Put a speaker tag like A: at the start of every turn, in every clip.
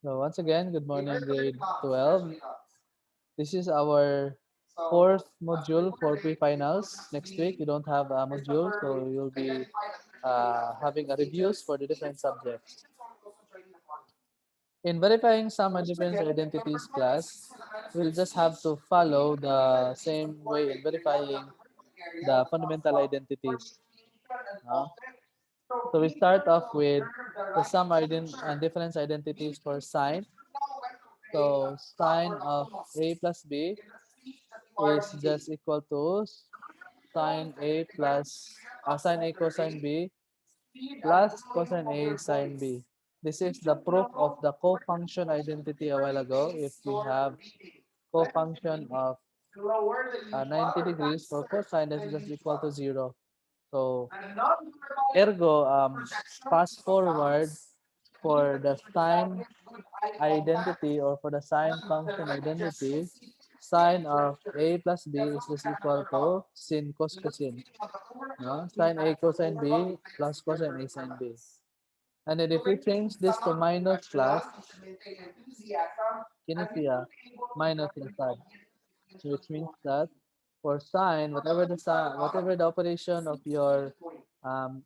A: So once again, good morning, grade 12. This is our fourth module for pre-finals. Next week, you don't have a module, so you'll be having a reviews for the different subjects. In verifying sum and difference identities class, we'll just have to follow the same way in verifying the fundamental identities. Uh, so we start off with the sum and difference identities for sine. So sine of a plus b is just equal to sine a plus sine a cosine b plus cosine a sine b. This is the proof of the co-function identity a while ago. If we have co-function of 90 degrees for cosine, that's just equal to 0. So ergo, fast forward for the sine identity or for the sine function identity, sine of a plus b is just equal to sin cos cosine. No? Sine a cosine b plus cosine a sine b. And then if we change this to minus plus, kinesia minus inside. So which means that for sine, whatever the operation of your um,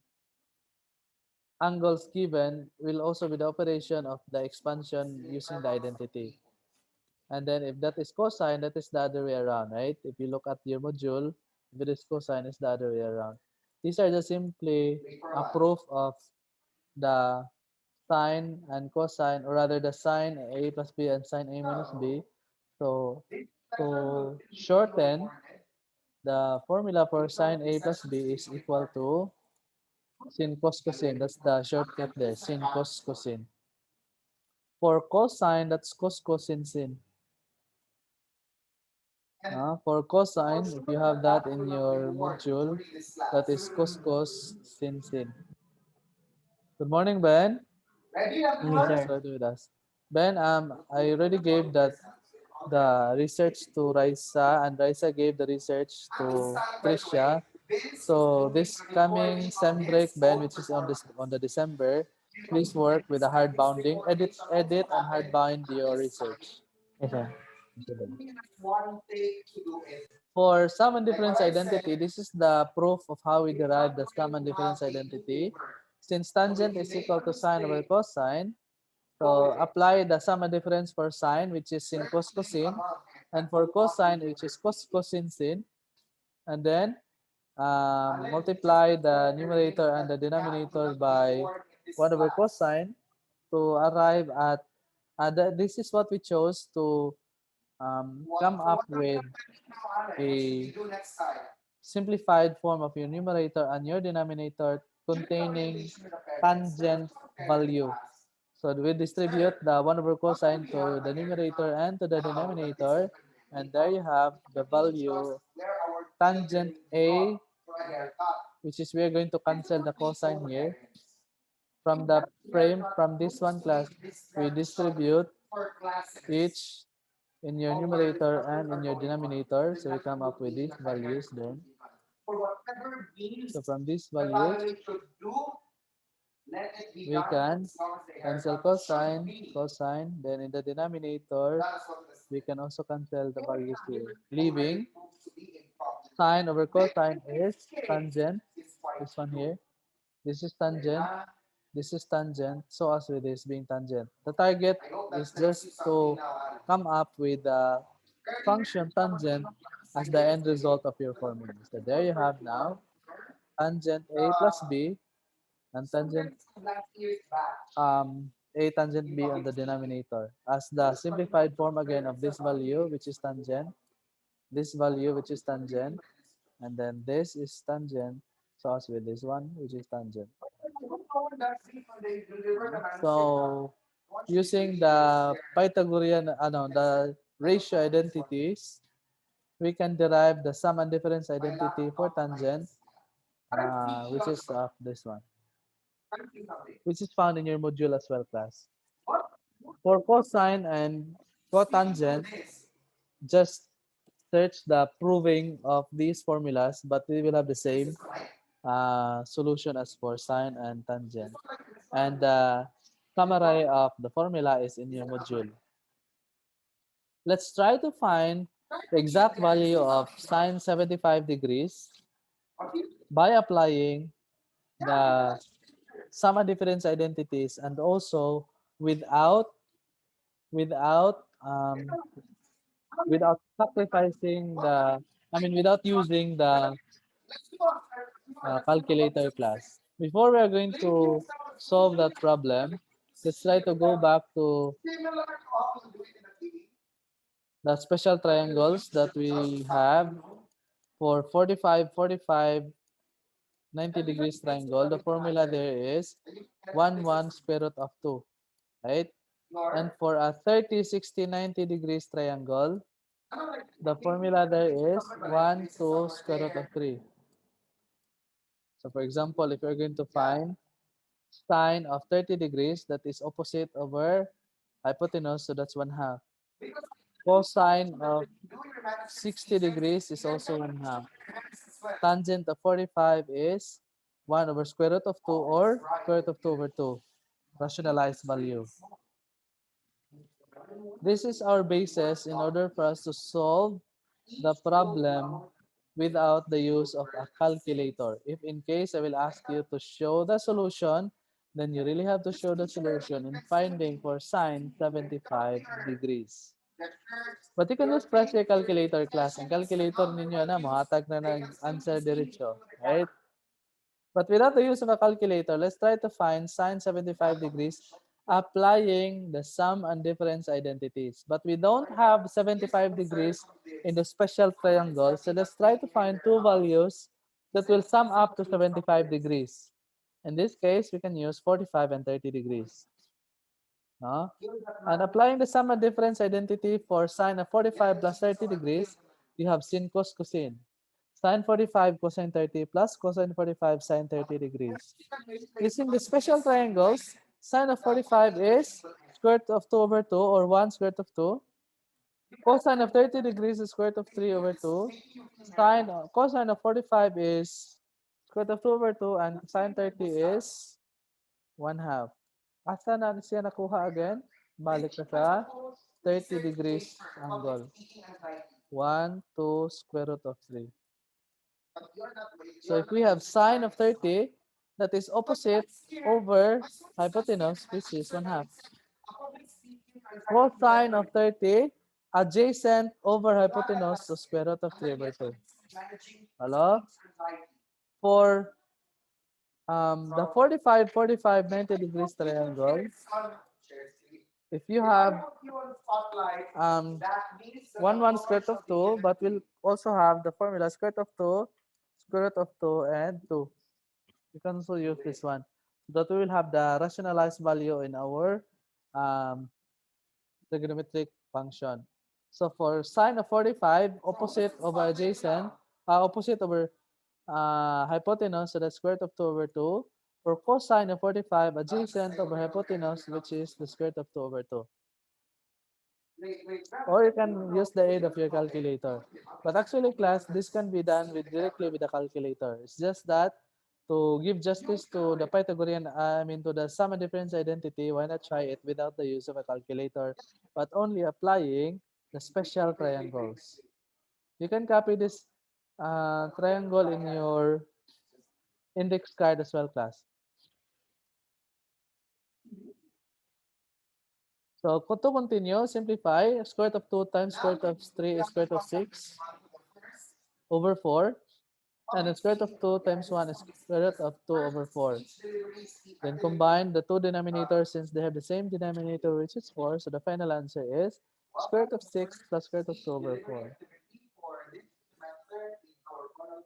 A: angles given will also be the operation of the expansion using the identity. And then if that is cosine, that is the other way around, right? If you look at your module, if it is cosine, it's the other way around. These are just simply a proof of the sine and cosine, or rather the sine a plus b and sine a minus b. So to shorten, the formula for sine a plus b is equal to sin cos cosine. That's the shortcut there, sin cos cosine. For cosine, that's cos cosine sin. For cosine, if you have that in your module, that is cos cos sin sin. Good morning, Ben.
B: Yes, sir.
A: Start with us. Ben, I already gave the research to Raisa, and Raisa gave the research to Trisha. So this coming sem break, Ben, which is on the December, please work with the hard bounding. Edit and hard bind your research.
B: Yes, sir.
A: For sum and difference identity, this is the proof of how we derive the sum and difference identity. Since tangent is equal to sine over cosine, so apply the sum and difference for sine, which is sin cos cosine, and for cosine, which is cos cosine sin, and then multiply the numerator and the denominator by 1 over cosine to arrive at, this is what we chose to come up with a simplified form of your numerator and your denominator containing tangent value. So we distribute the 1 over cosine to the numerator and to the denominator, and there you have the value tangent A, which is we're going to cancel the cosine here. From the frame, from this one class, we distribute each in your numerator and in your denominator. So we come up with these values then. So from these values, we can cancel cosine, cosine. Then in the denominator, we can also cancel the values here, leaving sine over cosine is tangent. This one here. This is tangent. This is tangent. So as with this being tangent. The target is just to come up with the function tangent as the end result of your formula. So there you have now tangent A plus B and tangent A tangent B on the denominator as the simplified form again of this value, which is tangent, this value, which is tangent, and then this is tangent, so as with this one, which is tangent. So using the Pythagorean, the ratio identities, we can derive the sum and difference identity for tangent, which is this one, which is found in your module as well, class. For cosine and cotangent, just search the proving of these formulas, but we will have the same solution as for sine and tangent. And summary of the formula is in your module. Let's try to find the exact value of sine 75 degrees by applying the sum and difference identities and also without without without sacrificing the without using the calculator class. Before we are going to solve that problem, let's try to go back to the special triangles that we have for 45, 45, 90 degrees triangle. The formula there is 1, 1 square root of 2, right? And for a 30, 60, 90 degrees triangle, the formula there is 1, 2 square root of 3. So for example, if you're going to find sine of 30 degrees, that is opposite over hypotenuse, so that's 1/2. Cosine of 60 degrees is also 1/2. Tangent of 45 is 1 over square root of 2 or square root of 2 over 2. Rationalized value. This is our basis in order for us to solve the problem without the use of a calculator. If in case I will ask you to show the solution, then you really have to show the solution in finding for sine 75 degrees. But you can just press your calculator class. Ang calculator ninyo na, mahatag na ng answer diretso. Right? But without the use of a calculator, let's try to find sine 75 degrees applying the sum and difference identities. But we don't have 75 degrees in the special triangle. So let's try to find two values that will sum up to 75 degrees. In this case, we can use 45 and 30 degrees. No? And applying the sum and difference identity for sine of 45 plus 30 degrees, you have sin cos cosine. Sine 45 cosine 30 plus cosine 45 sine 30 degrees. Using the special triangles, sine of 45 is square root of 2 over 2 or 1 square root of 2. Cosine of 30 degrees is square root of 3 over 2. Cosine of 45 is square root of 2 over 2 and sine 30 is 1/2. Asa na siya nakuha again? Balik na sa 30 degrees angle. 1, 2, square root of 3. So if we have sine of 30, that is opposite over hypotenuse, which is 1/2. Cosine of 30, adjacent over hypotenuse, so square root of 3 over 2. Hello? For the 45, 45, 90 degrees triangle, if you have 1, 1 square root of 2, but we'll also have the formula square root of 2, square root of 2, and 2. You can also use this one. So that we will have the rationalized value in our um, trigonometric function. So for sine of 45, opposite over adjacent, opposite over hypotenuse, so that's square root of 2 over 2. For cosine of 45, adjacent over hypotenuse, which is the square root of 2 over 2. Or you can use the aid of your calculator. But actually, class, this can be done directly with the calculator. It's just that to give justice to the Pythagorean, to the sum and difference identity, why not try it without the use of a calculator, but only applying the special triangles. You can copy this triangle in your index card as well, class. So to continue, simplify. Square root of 2 times square root of 3 is square root of 6 over 4. And the square root of 2 times 1 is square root of 2 over 4. Then combine the two denominators since they have the same denominator, which is 4. So the final answer is square root of 6 plus square root of 2 over 4.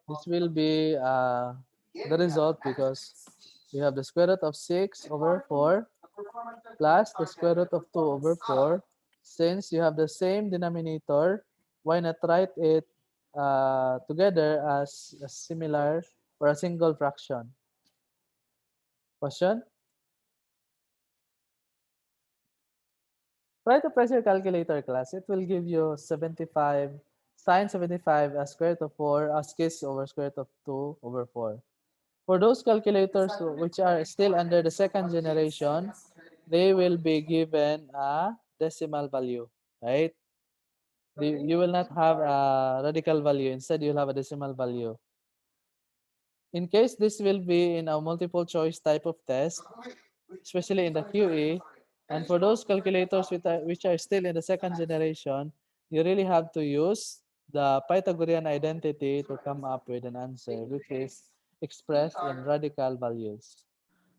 A: This will be the result because we have the square root of 6 over 4 plus the square root of 2 over 4. Since you have the same denominator, why not write it together as a similar or a single fraction? Question? Try to press your calculator, class. It will give you 75, sine 75 as square root of 4 as case over square root of 2 over 4. For those calculators which are still under the second generation, they will be given a decimal value, right? You will not have a radical value. Instead, you'll have a decimal value. In case this will be in a multiple choice type of test, especially in the QE, and for those calculators which are still in the second generation, you really have to use the Pythagorean identity to come up with an answer, which is expressed in radical values.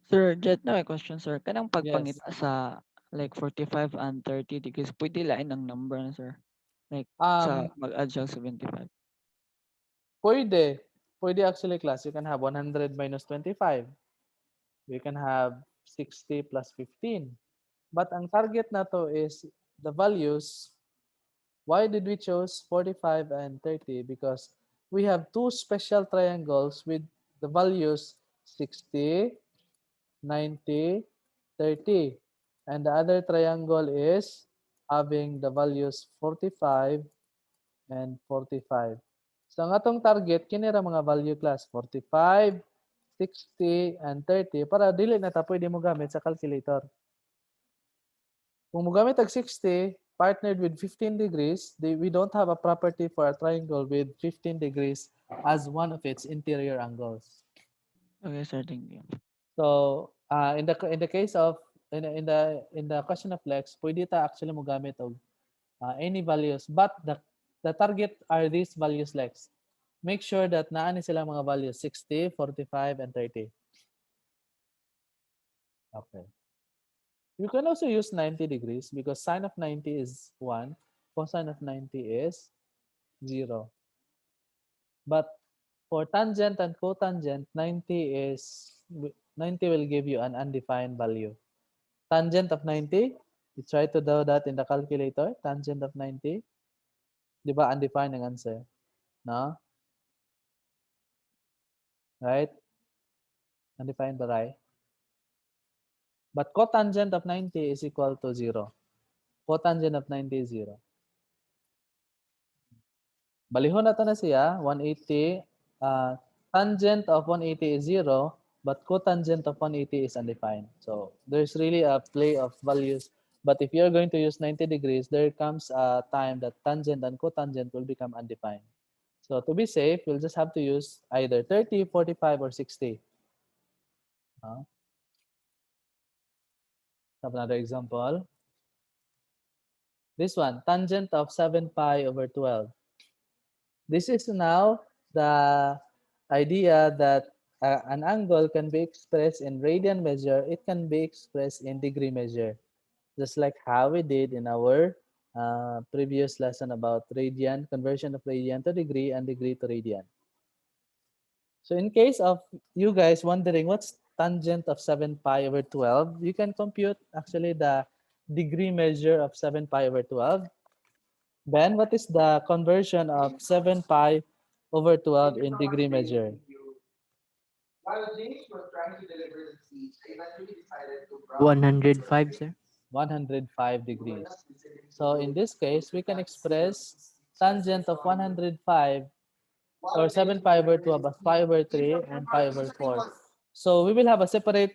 B: Sir, jet na may question, sir. Kanang
A: Yes.
B: pagpangita sa like 45 and 30 degrees, pwede lain ang number na, sir. Like sa
A: Um,
B: mag-add siya 75.
A: pwede. Pwede actually class. You can have 100 minus 25. You can have 60 plus 15. But ang target na to is the values. Why did we choose 45 and 30? Because we have two special triangles with the values 60, 90, 30. And the other triangle is having the values 45 and 45. So ang atong target kini ra mga value class 45, 60 and 30 para dili na ta pwede mo gamit sa calculator. Kung mo gamit ang 60 partnered with 15 degrees, we don't have a property for a triangle with 15 degrees as one of its interior angles.
B: Okay, sir. Thank you.
A: So, in the case of in the question of flex, pwede ta actually mo gamit og any values, but the target are these values lex. Make sure that naani sila mga values 60, 45 and 30. Okay. You can also use 90 degrees because sine of 90 is 1, cosine of 90 is 0. But for tangent and cotangent, 90 will give you an undefined value. Tangent of 90, you try to do that in the calculator. Tangent of 90, di ba undefined ang answer? No? Right? Undefined ba, right? But cotangent of 90 is equal to 0. Cotangent of 90 is 0. Balihon na to na siya, 180. Tangent of 180 is 0, but cotangent of 180 is undefined. So there's really a play of values. But if you're going to use 90 degrees, there comes a time that tangent and cotangent will become undefined. So to be safe, you'll just have to use either 30, 45, or 60. Have another example. This one, tangent of 7 pi over 12. This is now the idea that an angle can be expressed in radian measure. It can be expressed in degree measure, just like how we did in our previous lesson about radian, conversion of radian to degree and degree to radian. So in case of you guys wondering what's tangent of 7 pi over 12, you can compute actually the degree measure of 7 pi over 12. Ben, what is the conversion of 7 pi over 12 in degree measure?
C: 105, sir.
A: 105 degrees. So in this case, we can express tangent of 105 or 7 pi over 12 as pi over 3 and pi over 4. So we will have a separate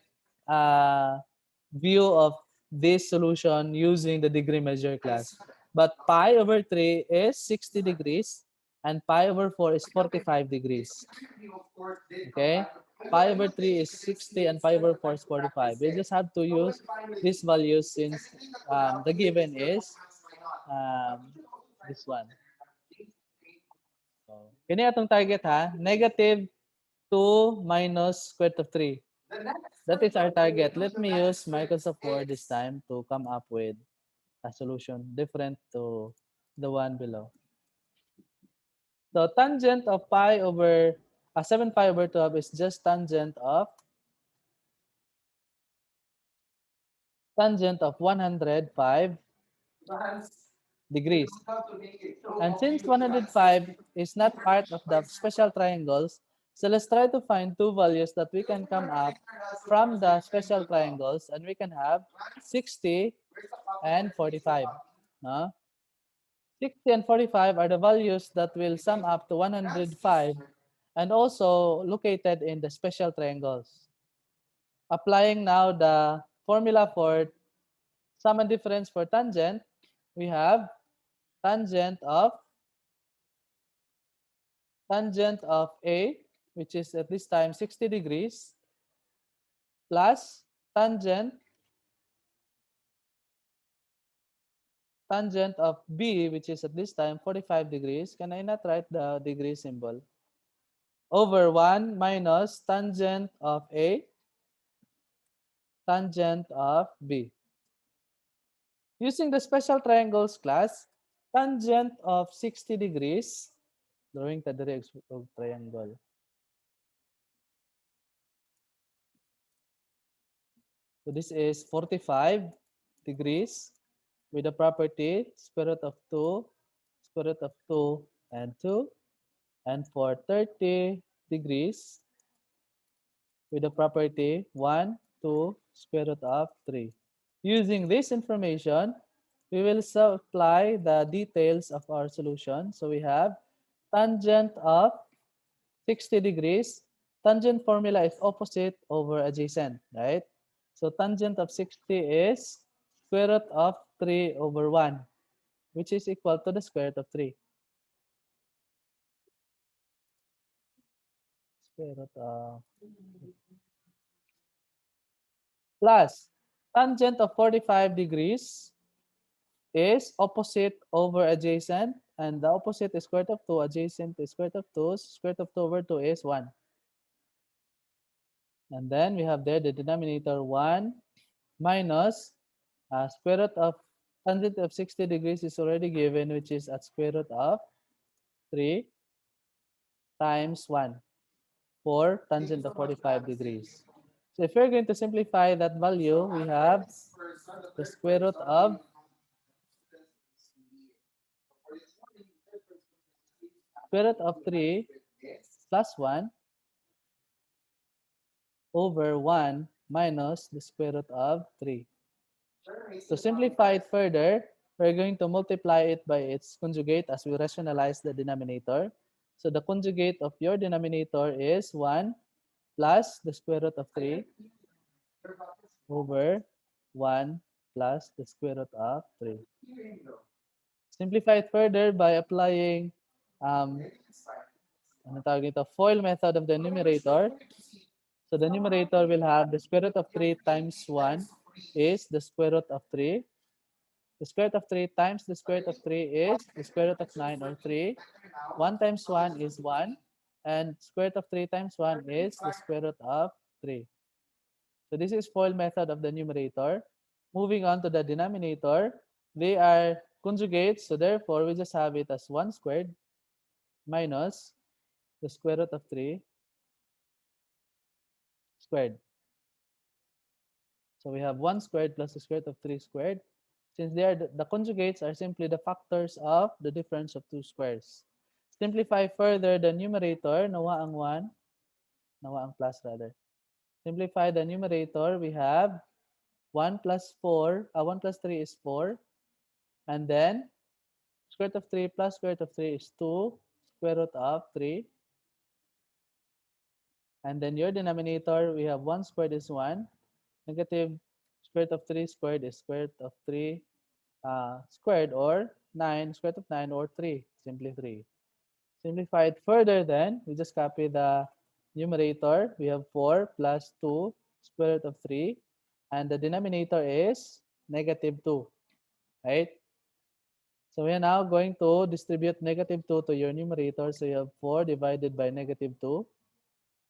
A: view of this solution using the degree measure class. But pi over 3 is 60 degrees and pi over 4 is 45 degrees. Okay? Pi over 3 is 60 and pi over 4 is 45. We just have to use these values since the given is this one. So, kini atong target ha, negative 2 minus square root of 3. That is our target. Let me use Microsoft Word this time to come up with a solution different to the one below. So tangent of pi over 7 pi over 12 is just tangent of 105 degrees. And since 105 is not part of the special triangles, so let's try to find two values that we can come up from the special triangles, and we can have 60 and 45. No? 60 and 45 are the values that will sum up to 105 and also located in the special triangles. Applying now the formula for Sum and difference for tangent, we have tangent of A, which is at this time 60 degrees, plus tangent tangent of B, which is at this time 45 degrees. Can I not write the degree symbol? Over 1 minus tangent of A, tangent of B. Using the special triangles class, tangent of 60 degrees, drawing the direct of triangle. So this is 45 degrees with the property square root of 2, square root of 2, and 2. And for 30 degrees with the property 1, 2, square root of 3. Using this information, we will supply the details of our solution. So we have tangent of 60 degrees. Tangent formula is opposite over adjacent, right? So tangent of 60 is square root of 3 over 1, which is equal to the square root of 3. Square root of plus tangent of 45 degrees is opposite over adjacent, and the opposite is square root of 2, adjacent is square root of 2, square root of 2 over 2 is 1. And then we have there the denominator 1 minus square root of tangent of 60 degrees is already given, which is at square root of 3 times 1 for tangent of 45 degrees. So if we're going to simplify that value, we have the square root of 3 plus 1 over 1 minus the square root of 3. To simplify it further, we're going to multiply it by its conjugate as we rationalize the denominator. So the conjugate of your denominator is 1 plus the square root of 3 over 1 plus the square root of 3. Simplify it further by applying ano tawag ito, FOIL method of the numerator. So the numerator will have the square root of 3 times 1 is the square root of 3. The square root of 3 times the square root of 3 is the square root of 9 or 3. 1 times 1 is 1. And square root of 3 times 1 is the square root of 3. So this is FOIL method of the numerator. Moving on to the denominator, they are conjugates. So therefore, we just have it as 1 squared minus the square root of 3 squared. So we have 1 squared plus the square root of 3 squared. Since they are the conjugates are simply the factors of the difference of two squares. Simplify further the numerator, nawa ang 1, nawa ang plus rather. Simplify the numerator, we have 1 plus 4, 1 plus 3 is 4. And then square root of 3 plus square root of 3 is 2, square root of 3. And then your denominator, we have 1 squared is 1. Negative square root of 3 squared is square root of 3 squared, or 9, square root of 9, or 3, simply 3. Simplify it further then, we just copy the numerator. We have 4 plus 2 square root of 3. And the denominator is negative 2, right? So we are now going to distribute negative 2 to your numerator. So you have 4 divided by negative 2.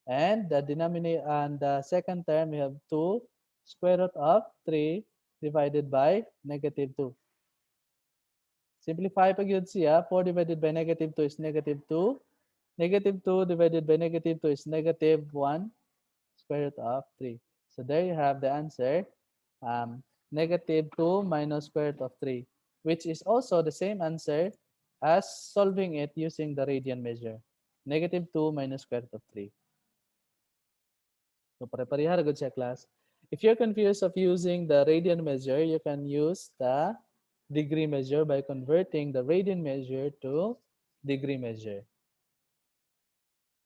A: And the denominator and the second term, we have 2 square root of 3 divided by negative 2. Simplify pag yun siya, 4 divided by negative 2 is negative 2. Negative 2 divided by negative 2 is negative 1 square root of 3. So there you have the answer, negative 2 minus square root of 3, which is also the same answer as solving it using the radian measure. Negative 2 minus square root of 3. So pare-pareha good siya, class. If you're confused of using the radian measure, you can use the degree measure by converting the radian measure to degree measure.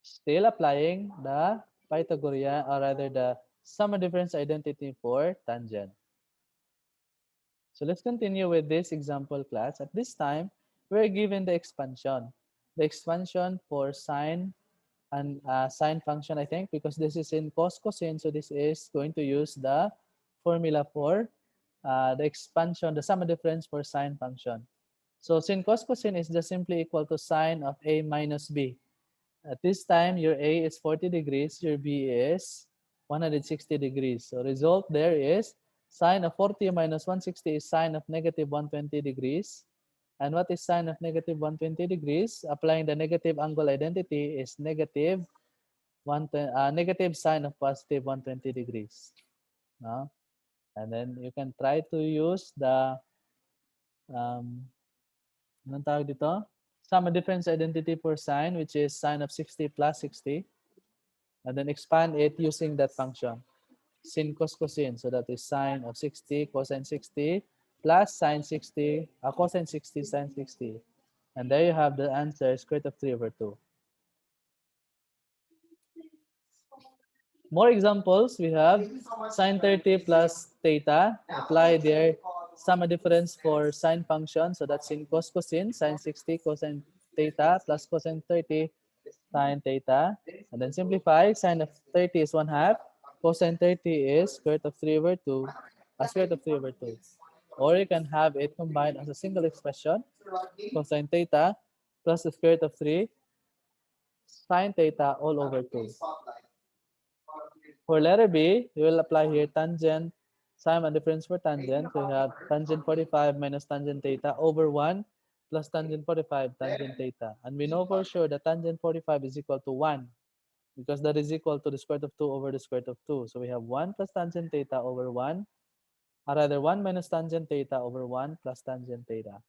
A: Still applying the Pythagorean, or rather the sum and difference identity for tangent. So let's continue with this example class. At this time, we're given the expansion. The expansion for sine and sine function, I think, because this is in cos cosine, so this is going to use the formula for the expansion, the sum of difference for sine function. So sin cos cosine is just simply equal to sine of a minus b. At this time, your A is 40 degrees, your B is 160 degrees. So result there is sine of 40 minus 160 is sine of negative 120 degrees. And what is sine of negative 120 degrees? Applying the negative angle identity is negative negative sine of positive 120 degrees. No? And then you can try to use the um, anong tawag dito? Sum of difference identity for sine, which is sine of 60 plus 60. And then expand it using that function, sin cos cosine. So that is sine of 60 cosine 60 plus sine 60 cosine 60 sine 60. And there you have the answer, square root of 3 over 2. More examples, we have sine 30 plus theta. Apply their sum of difference for sine function. So that's sin cos cosine, sine 60 cosine theta plus cosine 30 sine theta. And then simplify, sine of 30 is 1 half. Cosine 30 is square root of 3 over 2. Square root of 3 over 2. Or you can have it combined as a single expression. Cosine theta plus the square root of 3 sine theta all over 2. For letter B, you will apply here tangent, sine and difference for tangent. So you have tangent 45 minus tangent theta over 1 plus tangent 45 tangent theta. And we know for sure that tangent 45 is equal to 1 because that is equal to the square root of 2 over the square root of 2. So we have 1 plus tangent theta over 1, or rather 1 minus tangent theta over 1 plus tangent theta.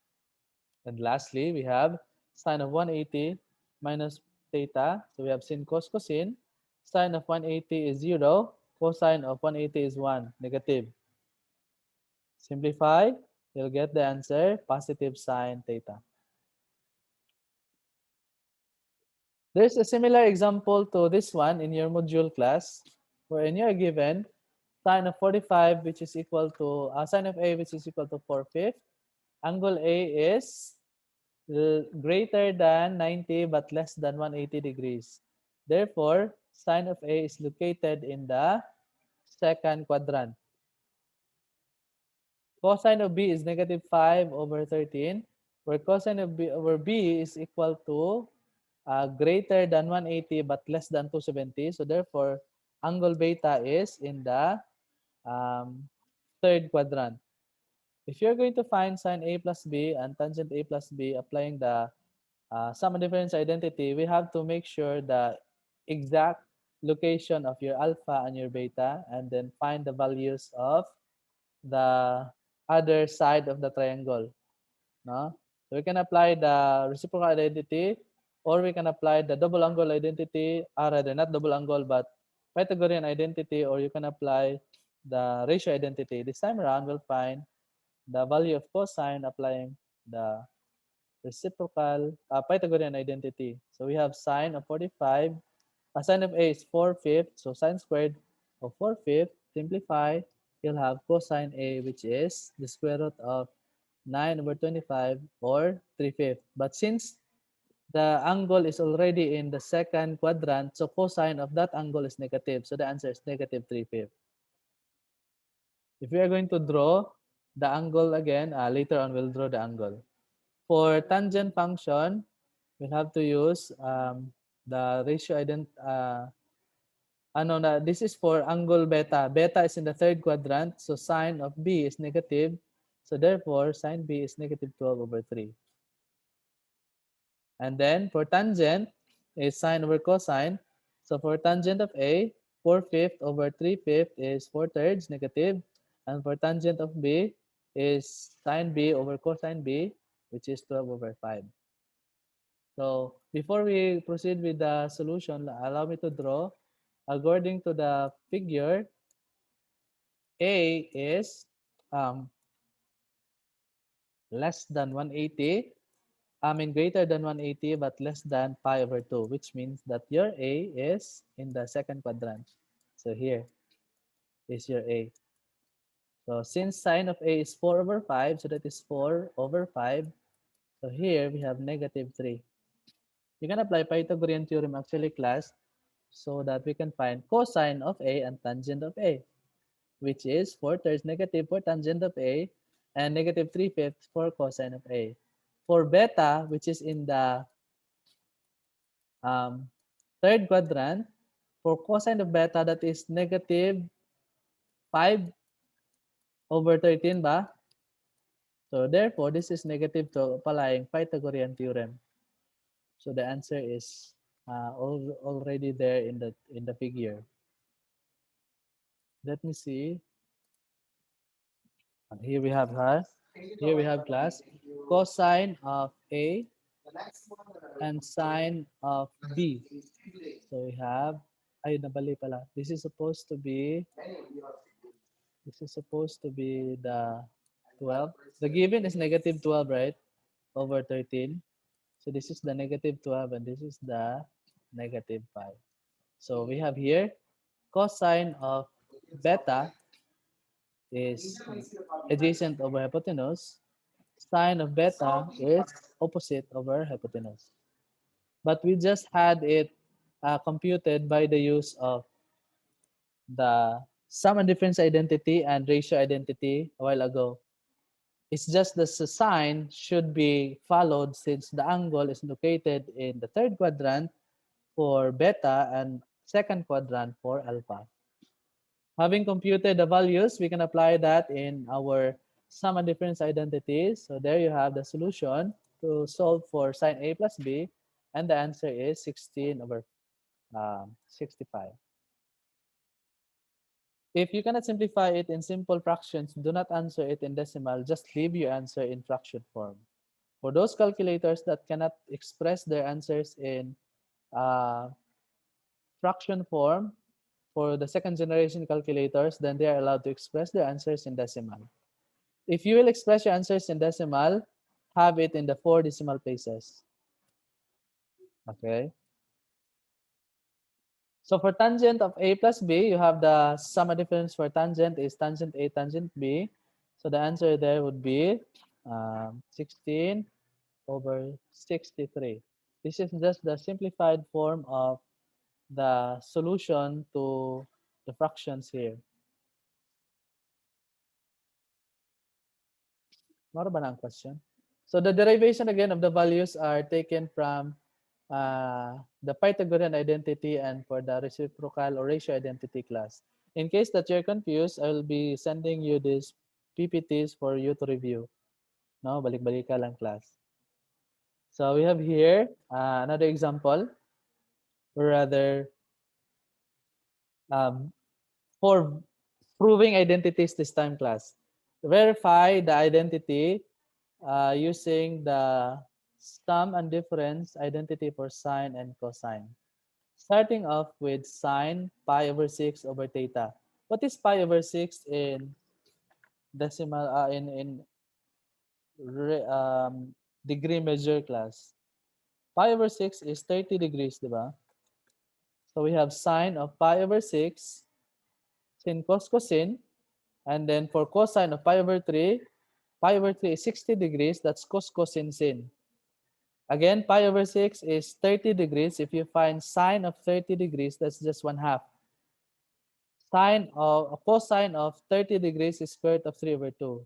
A: And lastly, we have sine of 180 minus theta. So we have sin cos cosine. Sine of 180 is 0. Cosine of 180 is 1, negative. Simplify, you'll get the answer, positive sine theta. There's a similar example to this one in your module class, wherein you're given sine of 45, which is equal to sine of A, which is equal to 4/5. Angle A is greater than 90 but less than 180 degrees. Therefore, sine of A is located in the second quadrant. Cosine of B is negative 5 over 13, where cosine of B over B is equal to greater than 180 but less than 270. So therefore, angle beta is in the um, third quadrant. If you're going to find sine A plus B and tangent A plus B applying the sum of difference identity, we have to make sure the exact location of your alpha and your beta, and then find the values of the other side of the triangle. No? So we can apply the reciprocal identity, or we can apply the double angle identity, or rather not double angle, but Pythagorean identity, or you can apply the ratio identity. This time around, we'll find the value of cosine applying the reciprocal Pythagorean identity. So we have sine of 45. Sine of A is 4/5. So sine squared of 4/5. Simplify. You'll have cosine A, which is the square root of 9 over 25 or 3/5. But since the angle is already in the second quadrant, so cosine of that angle is negative. So the answer is negative 3/5. If we are going to draw the angle again, later on we'll draw the angle. For tangent function, we'll have to use the ratio this is for angle beta. Beta is in the third quadrant, so sine of B is negative. So therefore, sine B is negative 12 over 3. And then for tangent is sine over cosine. So for tangent of A, 4/5 over 3/5 is 4/3 negative. And for tangent of B is sine B over cosine B, which is 12 over 5. So before we proceed with the solution, allow me to draw. According to the figure, A is um, less than 180. Greater than 180 but less than pi over 2, which means that your A is in the second quadrant. So here is your A. So since sine of A is 4 over 5, so that is 4 over 5. So here we have negative 3. You can apply Pythagorean theorem actually, class, so that we can find cosine of A and tangent of A, which is 4 thirds negative for tangent of A and negative 3/5 for cosine of A. For beta, which is in the um, third quadrant, for cosine of beta, that is negative 5 over 13 ba? So therefore, this is negative 12 applying Pythagorean theorem. So the answer is already there in the figure. Let me see. Here we have her. Here we have class cosine of A and sine of B. So we have ay nabali pala. This is supposed to be the 12. The given is negative 12, right? Over 13. So this is the negative 12 and this is the negative 5. So we have here cosine of beta is adjacent over hypotenuse. Sine of beta is opposite over hypotenuse. But we just had it computed by the use of the sum and difference identity and ratio identity a while ago. It's just the sign should be followed since the angle is located in the third quadrant for beta and second quadrant for alpha. Having computed the values, we can apply that in our sum and difference identities. So there you have the solution to solve for sine A plus B, and the answer is 16 over 65. If you cannot simplify it in simple fractions, do not answer it in decimal, just leave your answer in fraction form. For those calculators that cannot express their answers in uh, fraction form, for the second generation calculators, then they are allowed to express their answers in decimal. If you will express your answers in decimal, have it in the 4 decimal places. Okay. So for tangent of A plus B, you have the sum of difference for tangent is tangent A, tangent B. So the answer there would be 16 over 63. This is just the simplified form of the solution to the fractions here. Ano ba na ang question? So the derivation again of the values are taken from the Pythagorean identity and for the reciprocal or ratio identity class. In case that you're confused, I will be sending you these PPTs for you to review. No, balik-balik ka lang class. So we have here another example, or rather um, for proving identities this time class. Verify the identity using the sum and difference identity for sine and cosine. Starting off with sine pi over 6 over theta. What is pi over 6 in decimal in degree measure class? Pi over 6 is 30 degrees, di ba? So we have sine of pi over 6, sin cos cosine, and then for cosine of pi over 3 is 60 degrees, that's cos cosine sin. Again, pi over 6 is 30 degrees. If you find sine of 30 degrees, that's just 1/2. Sine of cosine of 30 degrees is square root of 3 over 2.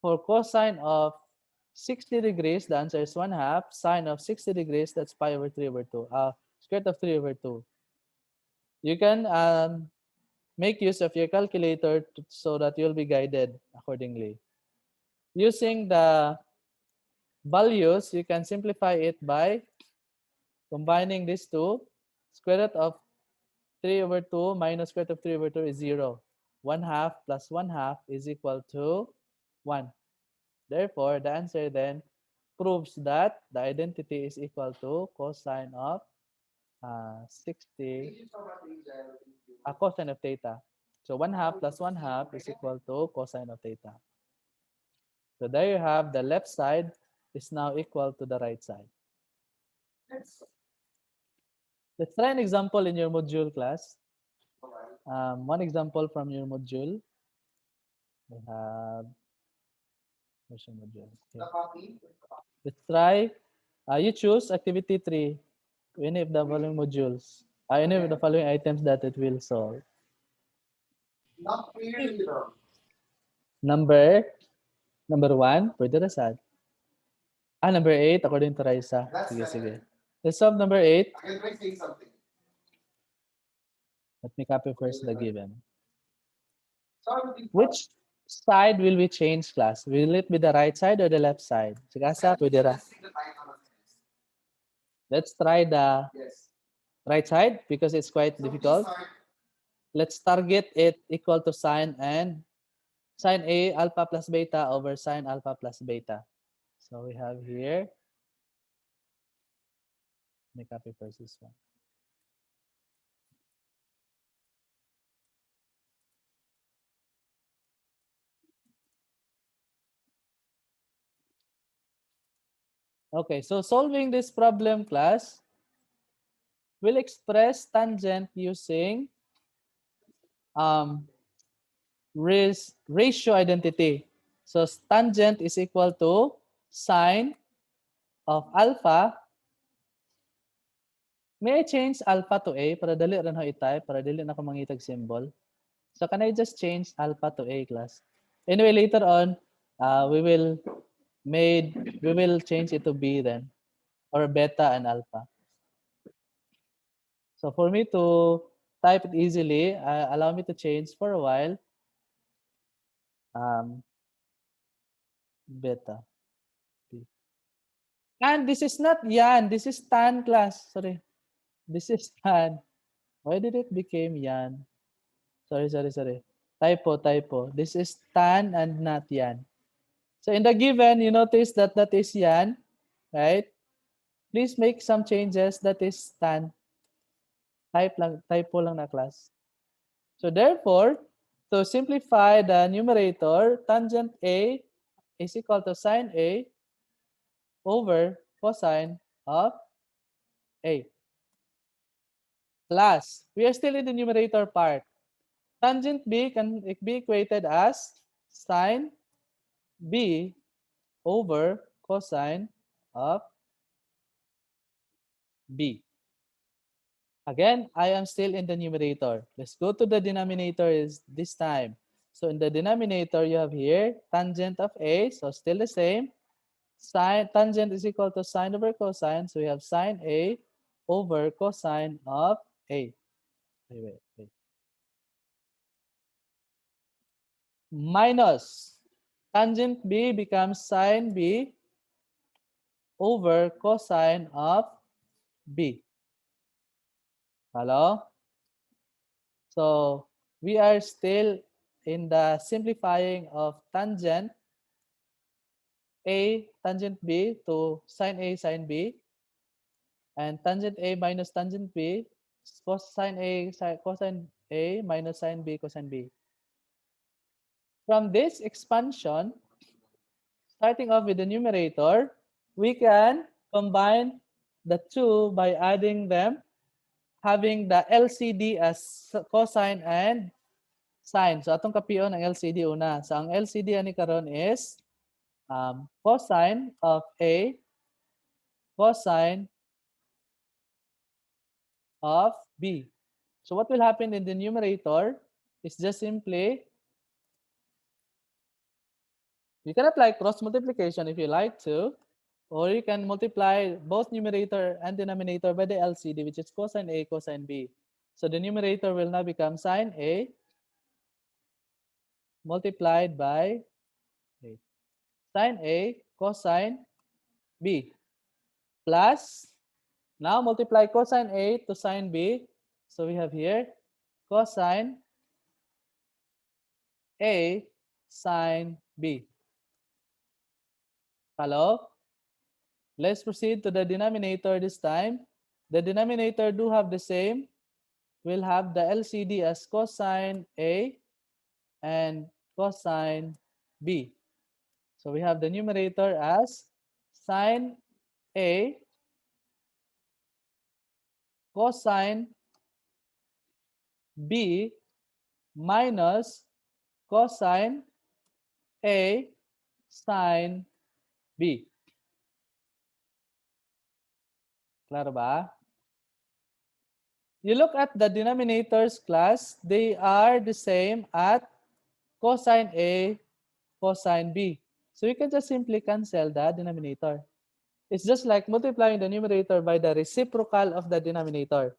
A: For cosine of 60 degrees, the answer is 1/2. Sine of 60 degrees, that's pi over 3 over 2. Square root of 3 over 2. You can make use of your calculator so that you'll be guided accordingly. Using the values, you can simplify it by combining these two. Square root of 3 over 2 minus square root of 3 over 2 is 0. 1/2 plus 1/2 is equal to 1. Therefore, the answer then proves that the identity is equal to cosine of 60, cosine of theta. So 1/2 plus 1/2 is equal to cosine of theta. So there you have the left side is now equal to the right side. Let's try an example in your module class. One example from your module. We have version module. Okay. Let's try. You choose activity 3. Any of the following modules. Any of the following items that it will solve. Number number 1, pwede na sad. Number 8, according to Raisa. Sige, sige. Let's solve number 8. Let me copy first the given. Which side will we change, class? Will it be the right side or the left side? Sige, asa, pwede ra. Let's try the right side because it's quite difficult. Let's target it equal to sine and sine A alpha plus beta over sine alpha plus beta. So we have here, let me copy first this one. Okay, so solving this problem, class, we'll express tangent using ratio identity. So tangent is equal to sine of alpha. May I change alpha to A para dali rin ho i-type, para dali na ko mangitag symbol? So can I just change alpha to A, class? Anyway, later on, we will change it to B then, or beta and alpha. So for me to type it easily, allow me to change for a while. Beta. B. And this is not yan. This is tan, class. Sorry. This is tan. Why did it become yan? Sorry, sorry, sorry. Typo, typo. This is tan and not yan. So in the given, you notice that that is yan, right? Please make some changes. That is tan. Typo lang na, class. So therefore, to simplify the numerator, tangent A is equal to sine A over cosine of A. Plus, we are still in the numerator part. Tangent B can be equated as sine B over cosine of B. Again, I am still in the numerator. Let's go to the denominator is this time. So in the denominator, you have here tangent of A, so still the same. Sine tangent is equal to sine over cosine, so we have sine A over cosine of A. Wait. Minus tangent B becomes sine B over cosine of B. Hello? So we are still in the simplifying of tangent A tangent B to sine A sine B, and tangent A minus tangent B cosine A cosine A minus sine B cosine B. From this expansion, starting off with the numerator, we can combine the two by adding them, having the LCD as cosine and sine. So atong kapiyon ang LCD una. So ang LCD ani karon is cosine of A cosine of B. So what will happen in the numerator is just simply, you can apply cross multiplication if you like to, or you can multiply both numerator and denominator by the LCD, which is cosine A cosine B. So the numerator will now become sine A multiplied by sine A cosine B plus, now multiply cosine A to sine B. So we have here cosine A sine B. Follow? Let's proceed to the denominator this time. The denominator do have the same. We'll have the LCD as cosine A and cosine B. So we have the numerator as sine A cosine B minus cosine A sine B. Klaro ba? You look at the denominators, class, they are the same at cosine A, cosine B. So you can just simply cancel the denominator. It's just like multiplying the numerator by the reciprocal of the denominator.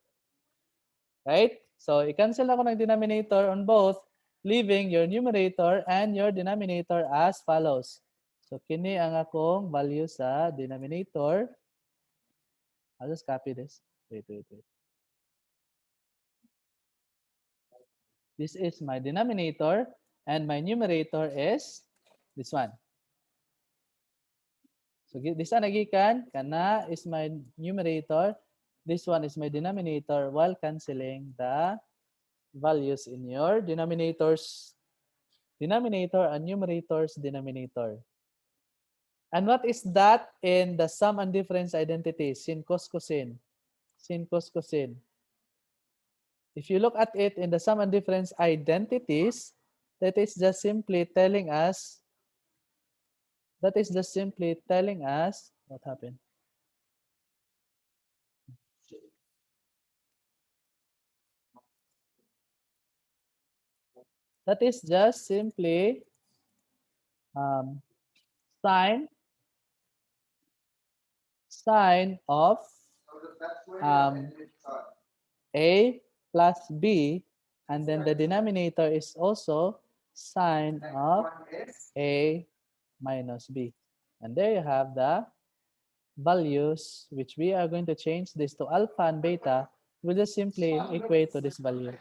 A: Right? So i-cancel ako ng denominator on both, leaving your numerator and your denominator as follows. So kini ang akong value sa denominator. I'll just copy this. Wait. This is my denominator and my numerator is this one. So this one nagikan, kana is my numerator, this one is my denominator while canceling the values in your denominators, denominator and numerators denominator. And what is that in the sum and difference identity? Sin, cos, cosine. Sin, cos, cosine. If you look at it in the sum and difference identities, that is just simply telling us, what happened? That is just simply um, sine of A plus B, and then the denominator is also sine of A minus B. And there you have the values which we are going to change this to alpha and beta. We'll just simply equate to this value.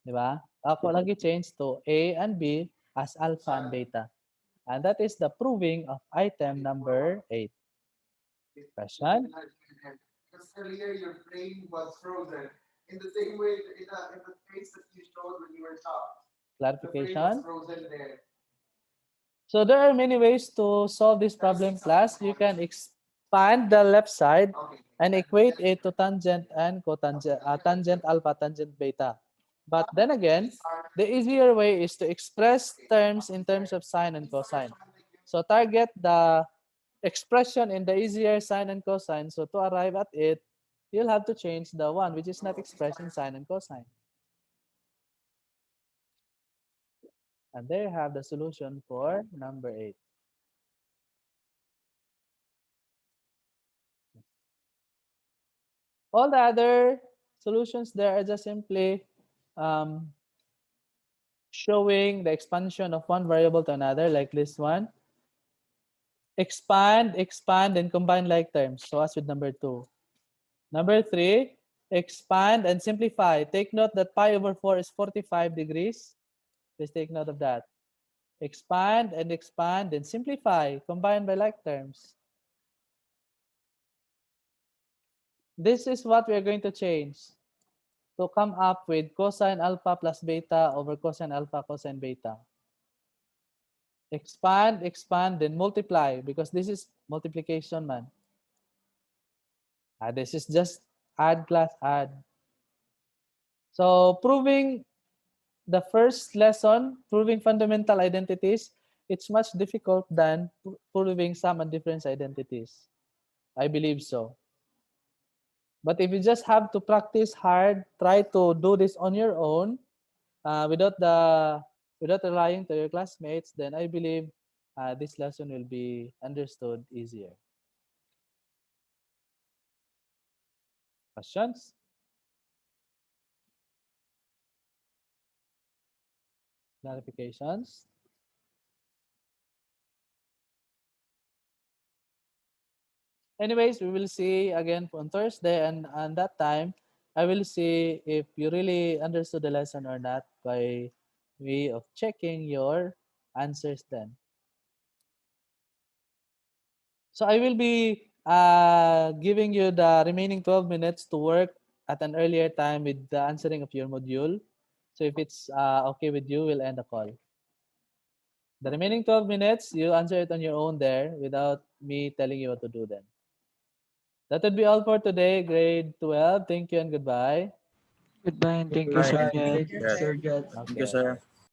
A: Di ba? Ako lagi change to A and B as alpha and beta. And that is the proving of item number 8. Question?
D: Because earlier your brain was frozen in the same way in the face that you showed when you were shocked. The brain was
A: Clarification?
D: frozen there.
A: So there are many ways to solve this problem, class. You can expand the left side
D: Okay.
A: and equate it to tangent and cotangent, tangent alpha, tangent beta. But then again, the easier way is to express terms in terms of sine and cosine. So target the expression in the easier sine and cosine. So to arrive at it, you'll have to change the one which is not expressed in sine and cosine. And there you have the solution for number 8. All the other solutions there are just simply um, showing the expansion of one variable to another, like this one. Expand, and combine like terms. So as with number 2. Number 3, expand and simplify. Take note that pi over 4 is 45 degrees. Please take note of that. Expand and simplify. Combine by like terms. This is what we are going to change to come up with cosine alpha plus beta over cosine alpha cosine beta. Expand, then multiply because this is multiplication, man. This is just add class add. So proving the first lesson, proving fundamental identities, it's much difficult than proving sum and difference identities. I believe so. But if you just have to practice hard, try to do this on your own, without relying to your classmates, then I believe this lesson will be understood easier. Questions? Clarifications? Anyways, we will see again on Thursday, and that time, I will see if you really understood the lesson or not by way of checking your answers then. So I will be giving you the remaining 12 minutes to work at an earlier time with the answering of your module. So if it's okay with you, we'll end the call. The remaining 12 minutes, you answer it on your own there without me telling you what to do then. That would be all for today, grade 12. Thank you and goodbye.
B: Goodbye and thank you,
C: Goodbye.
B: Sir
D: Goodbye.
B: Jed.
D: Thank you,
C: Yes.
D: Sir Jets.
A: Okay,
C: Thank you,
A: okay.
C: sir.